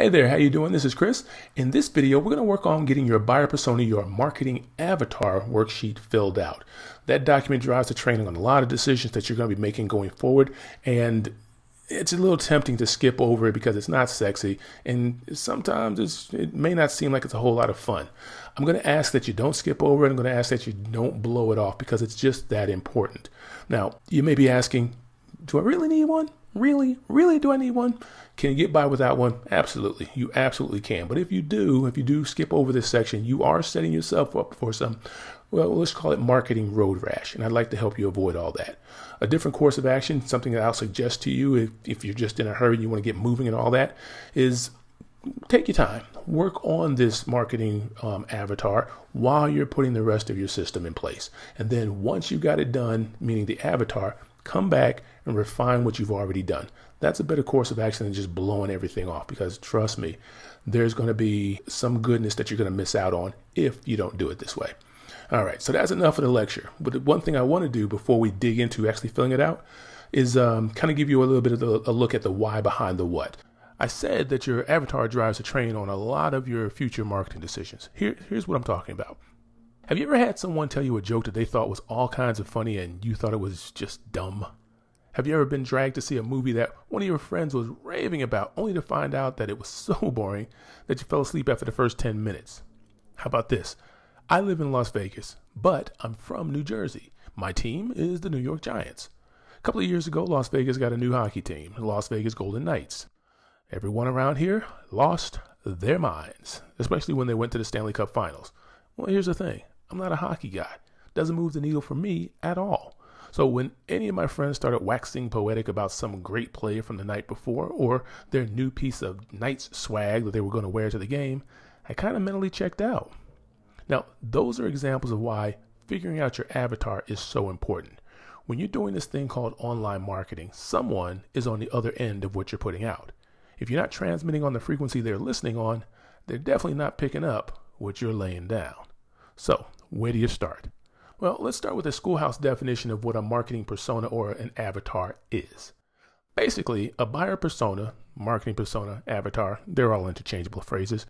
Hey there, how you doing? This is Chris. In this video, we're going to work on getting your buyer persona, your marketing avatar worksheet filled out. That document drives the training on a lot of decisions that you're going to be making going forward, and it's a little tempting to skip over it because it's not sexy, and sometimes it may not seem like it's a whole lot of fun. I'm going to ask that you don't skip over it. I'm going to ask that you don't blow it off because it's just that important. Now, you may be asking, do I really need one? Really do I need one? Can you get by without one? Absolutely. You absolutely can. But if you do skip over this section, you are setting yourself up for some, well, let's call it marketing road rash. And I'd like to help you avoid all that. A different course of action, something that I'll suggest to you if you're just in a hurry and you want to get moving and all that, is take your time. Work on this marketing avatar while you're putting the rest of your system in place. And then once you got it done, meaning the avatar, come back and refine what you've already done. That's a better course of action than just blowing everything off, because trust me, there's going to be some goodness that you're going to miss out on if you don't do it this way. All right, so that's enough of the lecture. But the one thing I want to do before we dig into actually filling it out is kind of give you a little bit of a look at the why behind the what. I said that your avatar drives the train on a lot of your future marketing decisions. Here's what I'm talking about. Have you ever had someone tell you a joke that they thought was all kinds of funny and you thought it was just dumb? Have you ever been dragged to see a movie that one of your friends was raving about only to find out that it was so boring that you fell asleep after the first 10 minutes? How about this? I live in Las Vegas, but I'm from New Jersey. My team is the New York Giants. A couple of years ago, Las Vegas got a new hockey team, the Las Vegas Golden Knights. Everyone around here lost their minds, especially when they went to the Stanley Cup Finals. Well, here's the thing. I'm not a hockey guy. Doesn't move the needle for me at all. So when any of my friends started waxing poetic about some great play from the night before or their new piece of Knights swag that they were going to wear to the game, I kind of mentally checked out. Now, those are examples of why figuring out your avatar is so important. When you're doing this thing called online marketing, someone is on the other end of what you're putting out. If you're not transmitting on the frequency they're listening on, they're definitely not picking up what you're laying down. So, where do you start? Well, let's start with a schoolhouse definition of what a marketing persona or an avatar is. Basically, a buyer persona, marketing persona, avatar, they're all interchangeable phrases,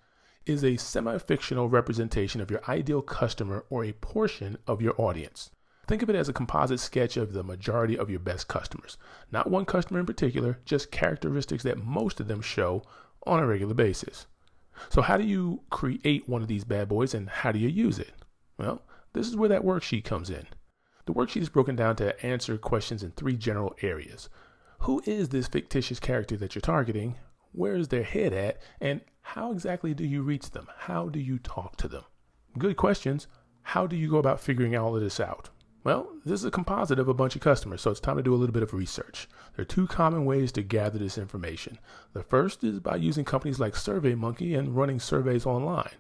is a semi-fictional representation of your ideal customer or a portion of your audience. Think of it as a composite sketch of the majority of your best customers. Not one customer in particular, just characteristics that most of them show on a regular basis. So how do you create one of these bad boys and how do you use it? Well, this is where that worksheet comes in. The worksheet is broken down to answer questions in 3 general areas. Who is this fictitious character that you're targeting? Where is their head at? And how exactly do you reach them? How do you talk to them? Good questions. How do you go about figuring all of this out? Well, this is a composite of a bunch of customers, so it's time to do a little bit of research. There are 2 common ways to gather this information. The first is by using companies like SurveyMonkey and running surveys online.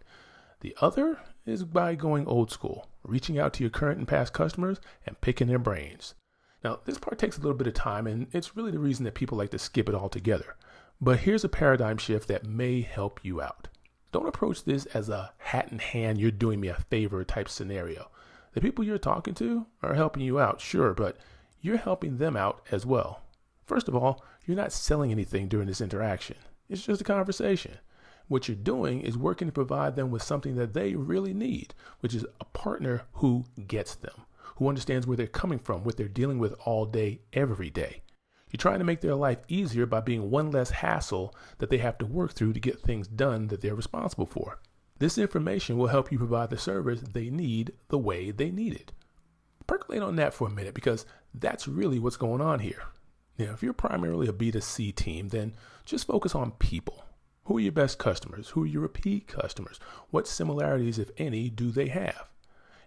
The other is by going old school, reaching out to your current and past customers and picking their brains. Now, this part takes a little bit of time, and it's really the reason that people like to skip it altogether. But here's a paradigm shift that may help you out. Don't approach this as a hat in hand, you're doing me a favor type scenario. The people you're talking to are helping you out, sure, but you're helping them out as well. First of all, you're not selling anything during this interaction. It's just a conversation. What you're doing is working to provide them with something that they really need, which is a partner who gets them, who understands where they're coming from, what they're dealing with all day, every day. You're trying to make their life easier by being one less hassle that they have to work through to get things done that they're responsible for. This information will help you provide the service they need the way they need it. Percolate on that for a minute because that's really what's going on here. Now, if you're primarily a B2C team, then just focus on people. Who are your best customers? Who are your repeat customers? What similarities, if any, do they have?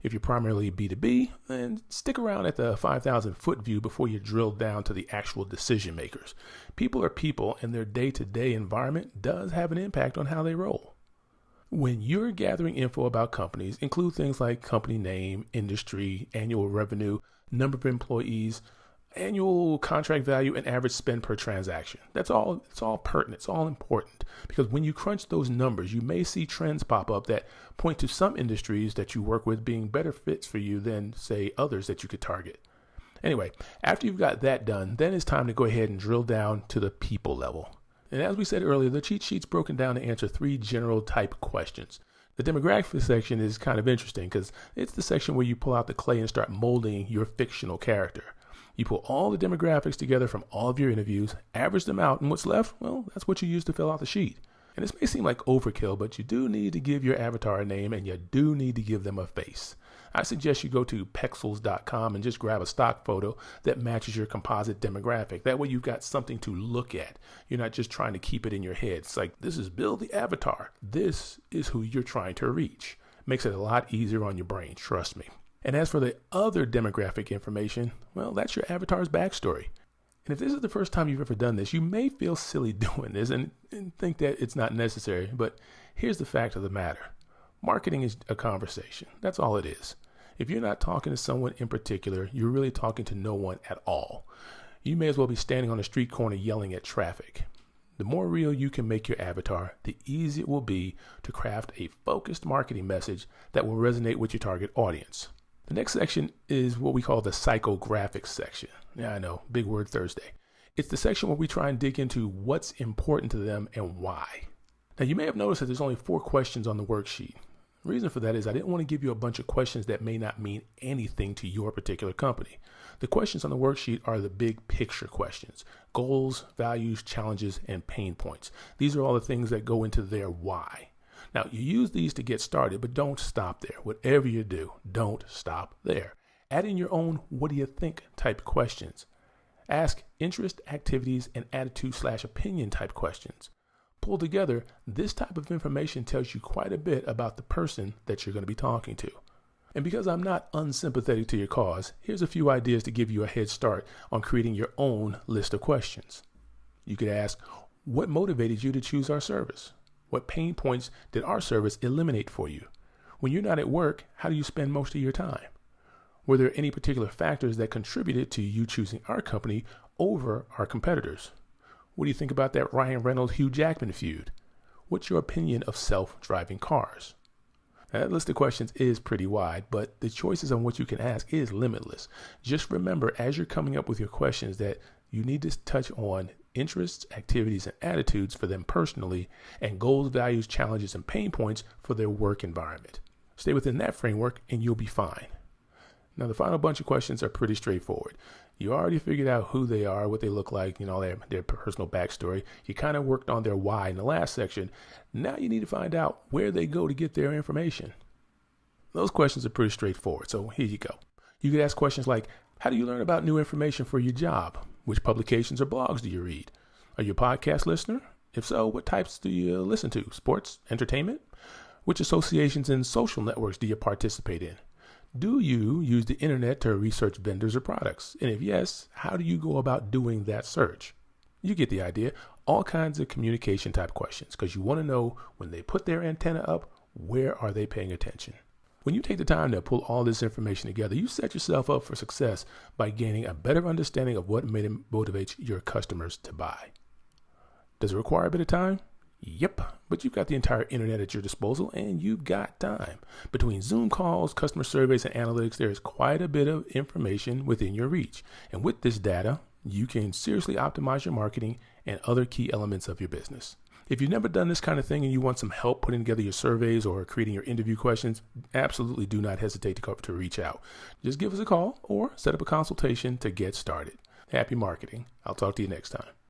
If you're primarily B2B, then stick around at the 5,000-foot view before you drill down to the actual decision makers. People are people, and their day-to-day environment does have an impact on how they roll. When you're gathering info about companies, include things like company name, industry, annual revenue, number of employees, annual contract value, and average spend per transaction. It's all pertinent. It's all important because when you crunch those numbers, you may see trends pop up that point to some industries that you work with being better fits for you than, say, others that you could target. Anyway, after you've got that done, then it's time to go ahead and drill down to the people level. And as we said earlier, the cheat sheet's broken down to answer 3 general type questions. The demographic section is kind of interesting because it's the section where you pull out the clay and start molding your fictional character. You pull all the demographics together from all of your interviews, average them out, and what's left, well, that's what you use to fill out the sheet. And this may seem like overkill, but you do need to give your avatar a name and you do need to give them a face. I suggest you go to Peccole.com and just grab a stock photo that matches your composite demographic. That way you've got something to look at. You're not just trying to keep it in your head. It's like, this is Bill the avatar. This is who you're trying to reach. Makes it a lot easier on your brain, trust me. And as for the other demographic information, well, that's your avatar's backstory. And if this is the first time you've ever done this, you may feel silly doing this and think that it's not necessary. But here's the fact of the matter. Marketing is a conversation. That's all it is. If you're not talking to someone in particular, you're really talking to no one at all. You may as well be standing on a street corner yelling at traffic. The more real you can make your avatar, the easier it will be to craft a focused marketing message that will resonate with your target audience. The next section is what we call the Psychographic section. Yeah, I know, big word Thursday. It's the section where we try and dig into what's important to them and why. Now, you may have noticed that there's only 4 questions on the worksheet. The reason for that is I didn't want to give you a bunch of questions that may not mean anything to your particular company. The questions on the worksheet are the big picture questions: goals, values, challenges, and pain points. These are all the things that go into their why. Now, you use these to get started, but don't stop there. Whatever you do, don't stop there. Add in your own what do you think type questions. Ask interest, activities, and attitude/opinion type questions. Pulled together, this type of information tells you quite a bit about the person that you're going to be talking to. And because I'm not unsympathetic to your cause, here's a few ideas to give you a head start on creating your own list of questions. You could ask, what motivated you to choose our service? What pain points did our service eliminate for you? When you're not at work, how do you spend most of your time? Were there any particular factors that contributed to you choosing our company over our competitors? What do you think about that Ryan Reynolds-Hugh Jackman feud? What's your opinion of self-driving cars? Now, that list of questions is pretty wide, but the choices on what you can ask is limitless. Just remember, as you're coming up with your questions, that you need to touch on interests, activities, and attitudes for them personally, and goals, values, challenges, and pain points for their work environment. Stay within that framework and you'll be fine. Now, the final bunch of questions are pretty straightforward. You already figured out who they are, what they look like, their personal backstory. You kind of worked on their why in the last section. Now you need to find out where they go to get their information. Those questions are pretty straightforward, so here you go. You could ask questions like, how do you learn about new information for your job? Which publications or blogs do you read? Are you a podcast listener? If so, what types do you listen to? Sports? Entertainment? Which associations and social networks do you participate in? Do you use the internet to research vendors or products? And if yes, how do you go about doing that search? You get the idea. All kinds of communication type questions, because you want to know when they put their antenna up, where are they paying attention? When you take the time to pull all this information together, you set yourself up for success by gaining a better understanding of what motivates your customers to buy. Does it require a bit of time? Yep, but you've got the entire internet at your disposal and you've got time. Between Zoom calls, customer surveys, and analytics, there is quite a bit of information within your reach. And with this data, you can seriously optimize your marketing and other key elements of your business. If you've never done this kind of thing and you want some help putting together your surveys or creating your interview questions, absolutely do not hesitate to reach out. Just give us a call or set up a consultation to get started. Happy marketing. I'll talk to you next time.